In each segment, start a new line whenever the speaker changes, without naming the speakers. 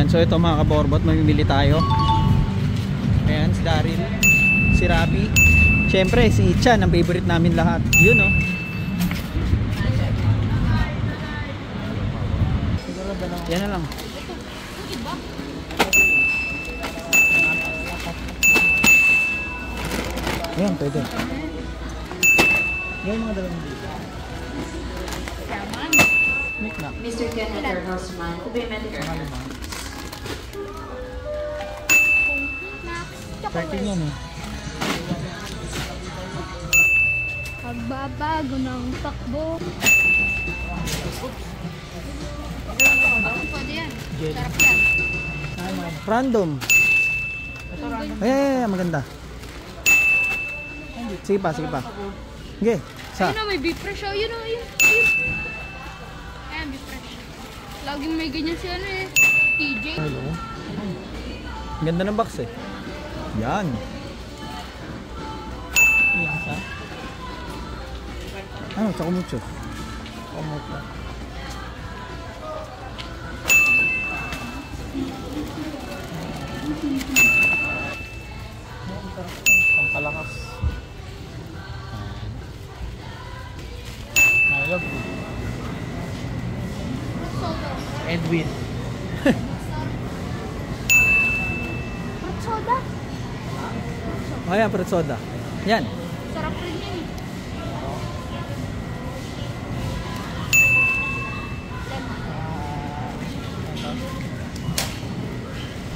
Ayan, so ito mga kaborbot, mamimili tayo. Ayan, si Daryl, si Rapi, syempre si Ichan, ang favorite namin lahat. Yun, oh. Yan na lang. Ayan, pwede. Yan mga dalawang dito.
Mr. Kenneth Rosman, Ubay
Starting yan eh.
Pagbabago ng takbo. Pwede yan. Sarap yan.
Random. Ay, maganda. Sige pa, sige pa. Okay, sa.
Ayun o, may beef fresh o. Yun o, yun. Ayan, beef fresh. Laging may ganyan si ano eh. TJ.
Hello. Ganda ng box eh. Yan. Yan sa. Ano, tsaka mucho. Kamucho. Pampalakas. I love you. Edwin.
Soda.
Oh yan, fruit soda. Yan.
Sarap rin yan eh.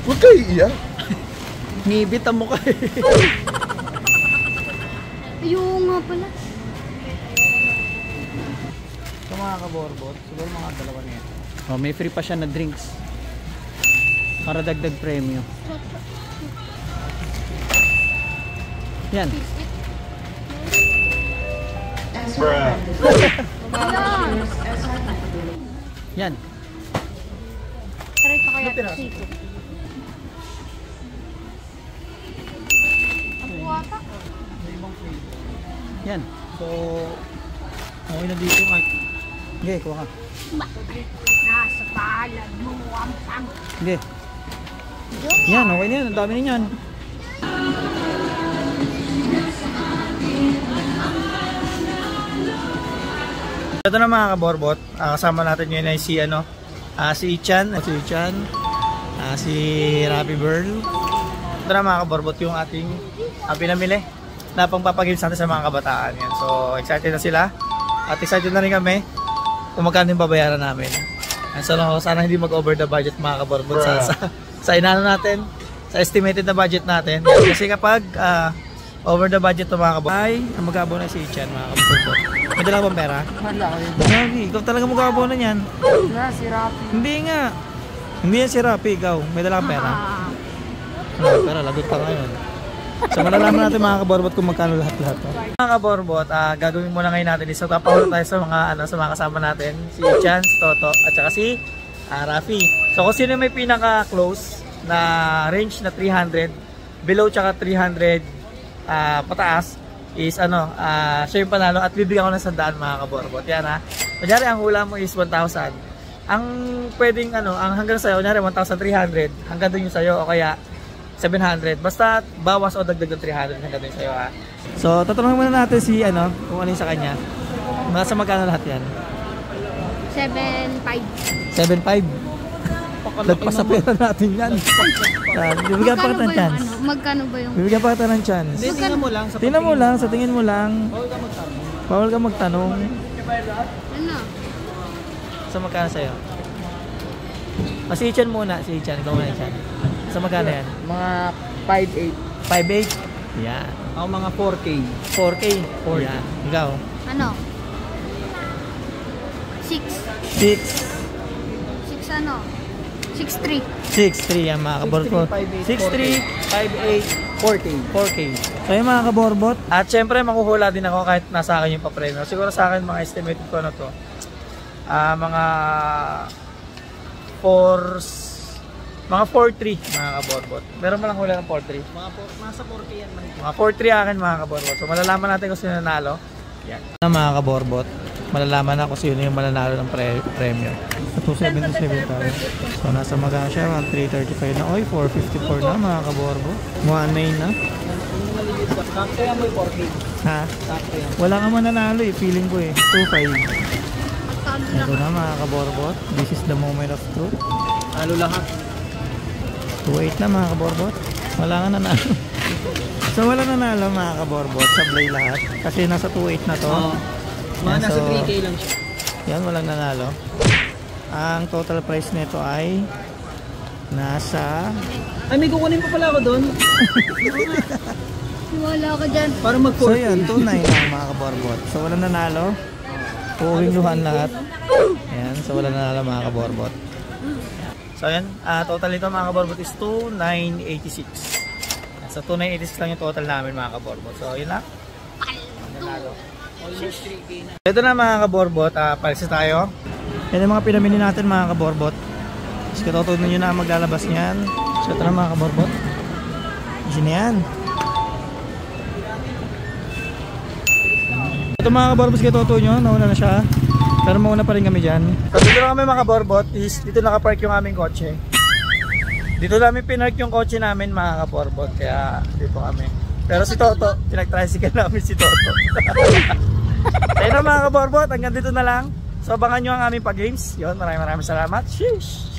Huwag kayo iiyak.
Ngibit ang mukha eh.
Ayun nga pala.
So mga kaborbot, siguro mga dalawa na yan. Oh, may free pa siya na drinks. Para dagdag premyo. Yan. Yan.
Try pa kaya ito siko. Ang kuwata.
Yan. So, okay na dito. Okay, kuha ka.
Nasa palad mo ang pang.
Okay. Yan, okay na yan. Ang dami na yan. Ito na mga kaborbot, kasama natin ngayon ay si si Ichan, si Rapi Burl. Ito na mga kaborbot yung ating pinamili na pangpapagames natin sa mga kabataan. Yan. So excited na sila at excited na rin kami kung magkano yung babayaran namin. So sana hindi mag-over the budget mga kaborbot sa inano natin, sa estimated na budget natin. Kasi kapag over the budget to mga kaborbot ay mag-abono na si Ichan mga kaborbot. May dala bang pera?
Wala ko yun.
Rapi, ikaw talaga mag-aabono niyan.
Wala, si Rapi.
Hindi nga. Hindi yan si Rapi, ikaw. May dala kang pera? Wala, pera, lagot pa ngayon. So malalaman natin mga kaborbot kung magkano lahat-lahat. Mga kaborbot, gagawin muna ngayon natin is papahulog tayo sa mga kasama natin. Si Chan, si Toto, at saka si Rafi. So kung sino may pinaka-close na range na 300, below tsaka 300 pataas, is siya yung panalo at bibigyan ko ng 100 mga kaborbot. Yan ha. Kunyari ang hula mo is 1,000. Ang pwedeng ang hanggang sa'yo, kunyari 1,300, hanggang dun yung sa'yo o kaya 700. Basta bawas o dagdag ng 300 hanggang dun yung sa'yo ha. So tatanungin muna natin si kung ano yung sa kanya. Nasa magkano lahat yan?
7.5.
7.5. Lagpas sa pera natin yan. Bibigyan pa kita ng chance.
Magkano ba yung?
Bibigyan pa kita ng chance. Tingnan mo lang. Sa tingin mo lang. Bawal ka magtanong.
Ano?
Sa magkano sa'yo? Si Ichan muna. Si Ichan. Ikaw muna Ichan. Sa magkano yan?
Mga 5'8".
5.8? Yan. Ako mga 4K. 4K? 4. Yan. Ikaw?
Ano? 6. 6 ano? 6'3".
6'3 yan mga kaborbot. 6'3, 5'8, 4K. So yung mga kaborbot. At syempre makuhula din ako kahit nasa akin yung papremyo. Siguro sa akin mga estimated ko na to. Mga 4'3 mga kaborbot. Meron mo lang hula ng 4'3? Nasa 4K yan. Mga 4'3 akin mga kaborbot. So malalaman natin kung sino nanalo. Yan. Mga kaborbot. malalaman na kung sino yung mananalo ng premyo. 277 tayo. So nasa magkano siya, 335 na. Oy, 454 na mga kaborbo. 19 na. Ha? Wala ka mananalo eh, feeling ko eh. 25. Ito na mga kaborbot. This is the moment of truth.
Halo lahat.
28 na mga kaborbot. Wala ka nanalo. So wala nanalo mga kaborbot. Sablay lahat. Kasi nasa 28 na to.
Mga
Yan,
nasa
so,
3K lang siya.
yan, walang nanalo. Ang total price nito ay nasa...
Ay, may kukunin pa pala ako doon.
Wala ka dyan.
Para mag-40.
So yan, 2-9 lang mga kaborbot. So walang nanalo. Puwing luhan lahat. Ayan, so walang nanalo mga kaborbot. So yan, total nito mga kaborbot is 2,986. So 2,986 lang yung total namin mga kaborbot. So yun lang. Nanalo. Ito na mga kaborbot, palisa tayo. Yan yung mga pinamili natin mga kaborbot. Tapos katutunan nyo na maglalabas niyan. So ito na mga kaborbot. Easy na yan. Ito mga kaborbot, katutunan nyo, nauna na siya. Pero mauna pa rin kami dyan. So dito na kami mga kaborbot, is dito nakapark yung aming kotse. Dito namin pinark yung kotse namin mga kaborbot. Kaya dito kami. Pero si Toto, pinag-tricycle namin si Toto. Tayo na mga kaborbot, hanggang dito na lang. So abangan nyo ang aming pag-games. Yun, maraming salamat. Sheesh!